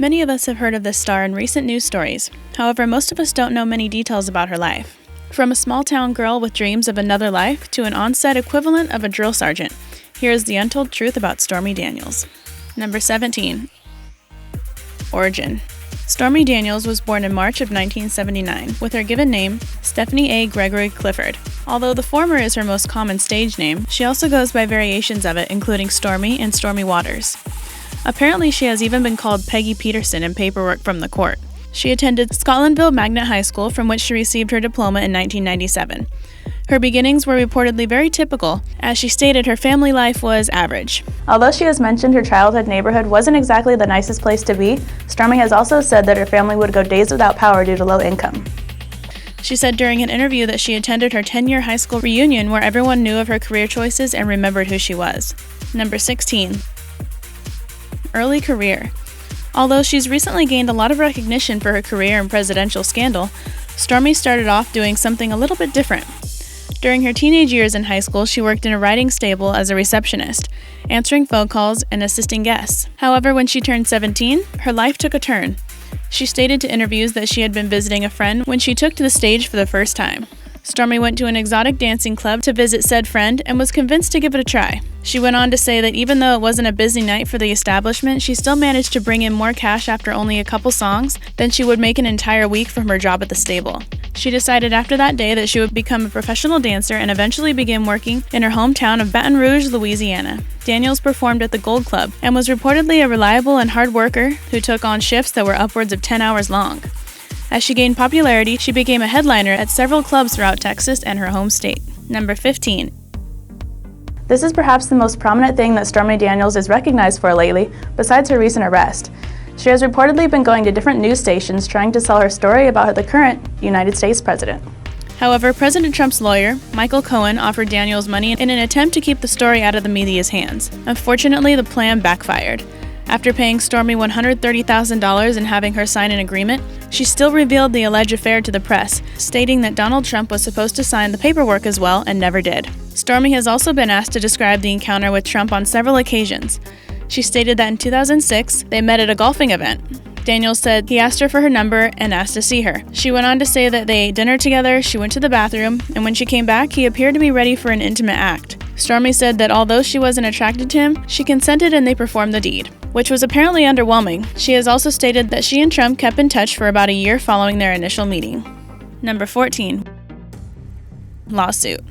Many of us have heard of this star in recent news stories. However, most of us don't know many details about her life. From a small-town girl with dreams of another life to an on-set equivalent of a drill sergeant, here is the untold truth about Stormy Daniels. Number 17. Origin. Stormy Daniels was born in March of 1979 with her given name, Stephanie A. Gregory Clifford. Although the former is her most common stage name, she also goes by variations of it, including Stormy and Stormy Waters. Apparently, she has even been called Peggy Peterson in paperwork from the court. She attended Scotlandville Magnet High School, from which she received her diploma in 1997. Her beginnings were reportedly very typical. As she stated, her family life was average. Although she has mentioned her childhood neighborhood wasn't exactly the nicest place to be, Stormy has also said that her family would go days without power due to low income. She said during an interview that she attended her 10-year high school reunion where everyone knew of her career choices and remembered who she was. Number 16. Early career. Although she's recently gained a lot of recognition for her career and presidential scandal, Stormy started off doing something a little bit different. During her teenage years in high school, she worked in a writing stable as a receptionist, answering phone calls and assisting guests. However, when she turned 17, her life took a turn. She stated to interviews that she had been visiting a friend when she took to the stage for the first time. Stormy went to an exotic dancing club to visit said friend and was convinced to give it a try. She went on to say that even though it wasn't a busy night for the establishment, she still managed to bring in more cash after only a couple songs than she would make an entire week from her job at the stable. She decided after that day that she would become a professional dancer and eventually begin working in her hometown of Baton Rouge, Louisiana. Daniels performed at the Gold Club and was reportedly a reliable and hard worker who took on shifts that were upwards of 10 hours long. As she gained popularity, she became a headliner at several clubs throughout Texas and her home state. Number 15. This is perhaps the most prominent thing that Stormy Daniels is recognized for lately, besides her recent arrest. She has reportedly been going to different news stations trying to sell her story about the current United States president. However, President Trump's lawyer, Michael Cohen, offered Daniels money in an attempt to keep the story out of the media's hands. Unfortunately, the plan backfired. After paying Stormy $130,000 and having her sign an agreement, she still revealed the alleged affair to the press, stating that Donald Trump was supposed to sign the paperwork as well and never did. Stormy has also been asked to describe the encounter with Trump on several occasions. She stated that in 2006, they met at a golfing event. Daniels said he asked her for her number and asked to see her. She went on to say that they ate dinner together, she went to the bathroom, and when she came back, he appeared to be ready for an intimate act. Stormy said that although she wasn't attracted to him, she consented and they performed the deed, which was apparently underwhelming. She has also stated that she and Trump kept in touch for about a year following their initial meeting. Number 14. Lawsuit.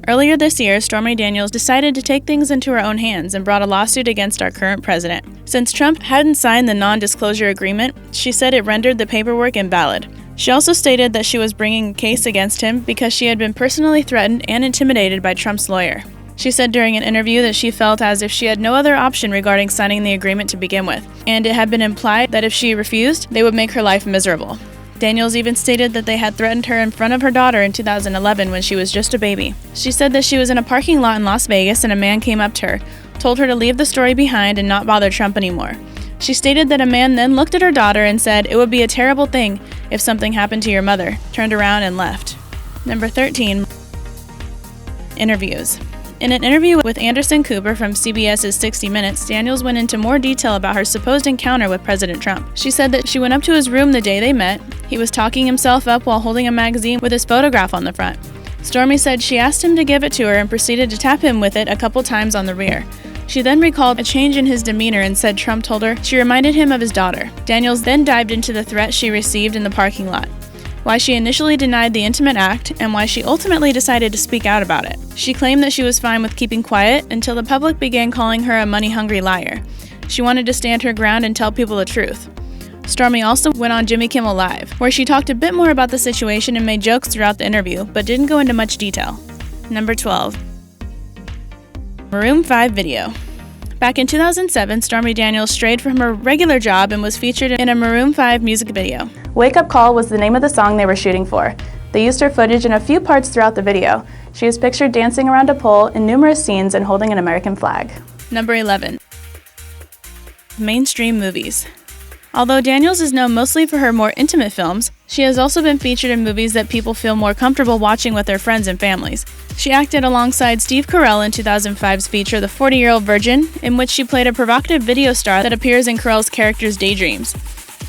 Earlier this year, Stormy Daniels decided to take things into her own hands and brought a lawsuit against our current president. Since Trump hadn't signed the non-disclosure agreement, she said it rendered the paperwork invalid. She also stated that she was bringing a case against him because she had been personally threatened and intimidated by Trump's lawyer. She said during an interview that she felt as if she had no other option regarding signing the agreement to begin with, and it had been implied that if she refused, they would make her life miserable. Daniels even stated that they had threatened her in front of her daughter in 2011 when she was just a baby. She said that she was in a parking lot in Las Vegas and a man came up to her, told her to leave the story behind and not bother Trump anymore. She stated that a man then looked at her daughter and said it would be a terrible thing if something happened to your mother, turned around and left. Number 13. Interviews. In an interview with Anderson Cooper from CBS's 60 Minutes, Daniels went into more detail about her supposed encounter with President Trump. She said that she went up to his room the day they met. He was talking himself up while holding a magazine with his photograph on the front. Stormy said she asked him to give it to her and proceeded to tap him with it a couple times on the rear. She then recalled a change in his demeanor and said Trump told her she reminded him of his daughter. Daniels then dived into the threat she received in the parking lot, why she initially denied the intimate act, and why she ultimately decided to speak out about it. She claimed that she was fine with keeping quiet until the public began calling her a money-hungry liar. She wanted to stand her ground and tell people the truth. Stormy also went on Jimmy Kimmel Live, where she talked a bit more about the situation and made jokes throughout the interview, but didn't go into much detail. Number 12. Maroon 5 video. Back in 2007, Stormy Daniels strayed from her regular job and was featured in a Maroon 5 music video. Wake Up Call was the name of the song they were shooting for. They used her footage in a few parts throughout the video. She is pictured dancing around a pole in numerous scenes and holding an American flag. Number 11. Mainstream movies. Although Daniels is known mostly for her more intimate films, she has also been featured in movies that people feel more comfortable watching with their friends and families. She acted alongside Steve Carell in 2005's feature The 40-Year-Old Virgin, in which she played a provocative video star that appears in Carell's character's daydreams.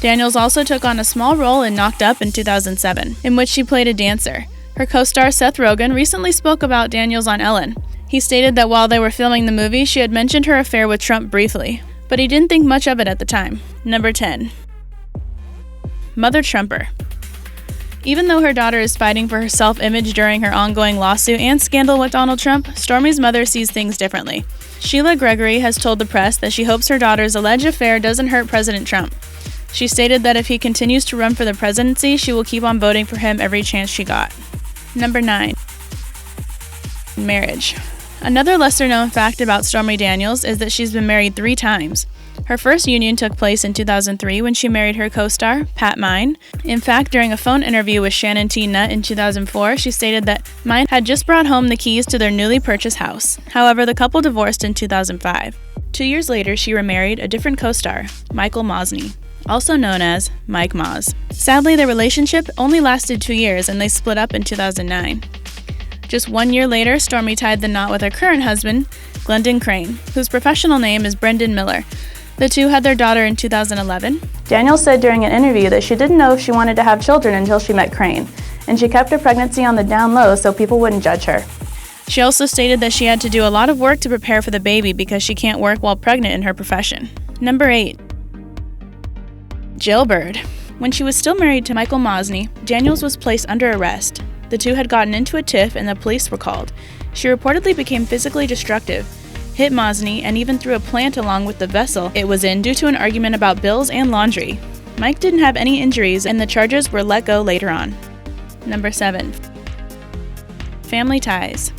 Daniels also took on a small role in Knocked Up in 2007, in which she played a dancer. Her co-star Seth Rogen recently spoke about Daniels on Ellen. He stated that while they were filming the movie, she had mentioned her affair with Trump briefly, but he didn't think much of it at the time. Number 10. Mother Trumper. Even though her daughter is fighting for her self-image during her ongoing lawsuit and scandal with Donald Trump, Stormy's mother sees things differently. Sheila Gregory has told the press that she hopes her daughter's alleged affair doesn't hurt President Trump. She stated that if he continues to run for the presidency, she will keep on voting for him every chance she got. Number 9. Marriage. Another lesser-known fact about Stormy Daniels is that she's been married 3 times. Her first union took place in 2003 when she married her co-star, Pat Mine. In fact, during a phone interview with Shannon T. Nutt in 2004, she stated that Mine had just brought home the keys to their newly purchased house. However, the couple divorced in 2005. 2 years later, she remarried a different co-star, Michael Mosney, also known as Mike Moz. Sadly, their relationship only lasted 2 years and they split up in 2009. Just 1 year later, Stormy tied the knot with her current husband, Glendon Crane, whose professional name is Brendan Miller. The two had their daughter in 2011. Daniels said during an interview that she didn't know if she wanted to have children until she met Crane, and she kept her pregnancy on the down low so people wouldn't judge her. She also stated that she had to do a lot of work to prepare for the baby because she can't work while pregnant in her profession. Number 8. Jailbird. When she was still married to Michael Mosney, Daniels was placed under arrest. The two had gotten into a tiff and the police were called. She reportedly became physically destructive, hit Mosney, and even threw a plant along with the vessel it was in due to an argument about bills and laundry. Mike didn't have any injuries and the charges were let go later on. Number 7. Family ties.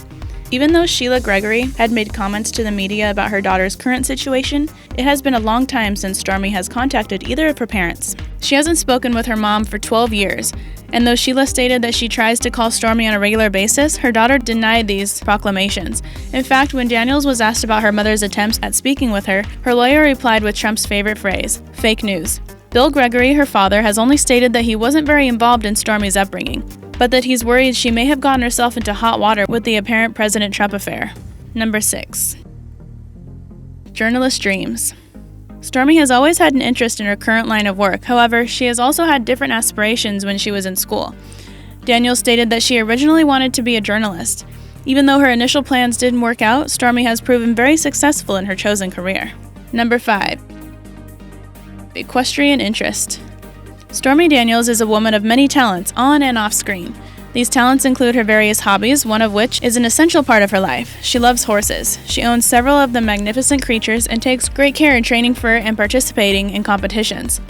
Even though Sheila Gregory had made comments to the media about her daughter's current situation, it has been a long time since Stormy has contacted either of her parents. She hasn't spoken with her mom for 12 years, and though Sheila stated that she tries to call Stormy on a regular basis, her daughter denied these proclamations. In fact, when Daniels was asked about her mother's attempts at speaking with her, her lawyer replied with Trump's favorite phrase, "Fake news." Bill Gregory, her father, has only stated that he wasn't very involved in Stormy's upbringing, but that he's worried she may have gotten herself into hot water with the apparent President Trump affair. Number 6. Journalist dreams. Stormy has always had an interest in her current line of work. However, she has also had different aspirations when she was in school. Daniels stated that she originally wanted to be a journalist. Even though her initial plans didn't work out, Stormy has proven very successful in her chosen career. Number 5. Equestrian interest. Stormy Daniels is a woman of many talents, on and off screen. These talents include her various hobbies, one of which is an essential part of her life. She loves horses. She owns several of the magnificent creatures and takes great care in training for and participating in competitions.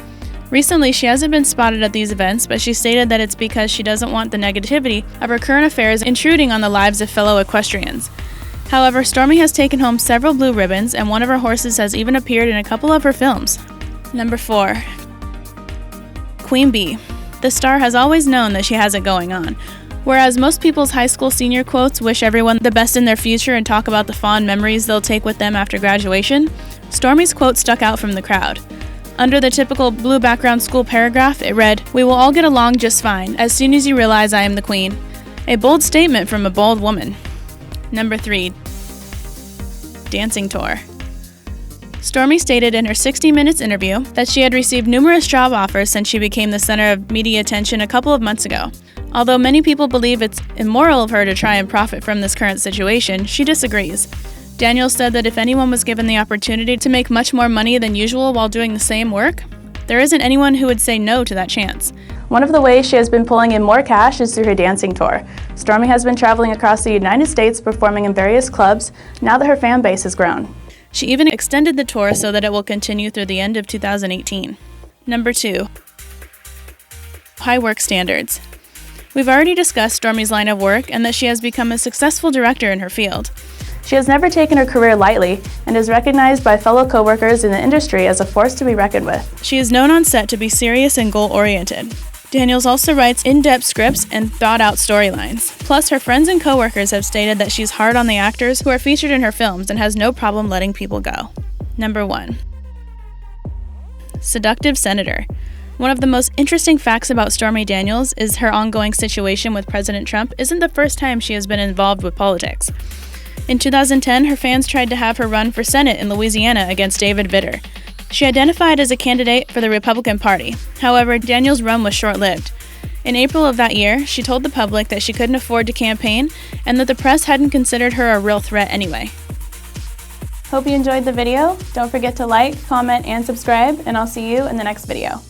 Recently, she hasn't been spotted at these events, but she stated that it's because she doesn't want the negativity of her current affairs intruding on the lives of fellow equestrians. However, Stormy has taken home several blue ribbons, and one of her horses has even appeared in a couple of her films. Number 4. Queen Bee. The star has always known that she has it going on. Whereas most people's high school senior quotes wish everyone the best in their future and talk about the fond memories they'll take with them after graduation, Stormy's quote stuck out from the crowd. Under the typical blue background school paragraph, it read, "We will all get along just fine, as soon as you realize I am the queen." A bold statement from a bold woman. Number 3. Dancing tour. Stormy stated in her 60 Minutes interview that she had received numerous job offers since she became the center of media attention a couple of months ago. Although many people believe it's immoral of her to try and profit from this current situation, she disagrees. Daniels said that if anyone was given the opportunity to make much more money than usual while doing the same work, there isn't anyone who would say no to that chance. One of the ways she has been pulling in more cash is through her dancing tour. Stormy has been traveling across the United States performing in various clubs now that her fan base has grown. She even extended the tour so that it will continue through the end of 2018. Number 2. High work standards. We've already discussed Stormy's line of work and that she has become a successful director in her field. She has never taken her career lightly and is recognized by fellow coworkers in the industry as a force to be reckoned with. She is known on set to be serious and goal-oriented. Daniels also writes in-depth scripts and thought-out storylines. Plus, her friends and coworkers have stated that she's hard on the actors who are featured in her films and has no problem letting people go. Number 1. Seductive senator. One of the most interesting facts about Stormy Daniels is her ongoing situation with President Trump isn't the first time she has been involved with politics. In 2010, her fans tried to have her run for Senate in Louisiana against David Vitter. She identified as a candidate for the Republican Party. However, Daniels' run was short-lived. In April of that year, she told the public that she couldn't afford to campaign and that the press hadn't considered her a real threat anyway. Hope you enjoyed the video. Don't forget to like, comment, and subscribe, and I'll see you in the next video.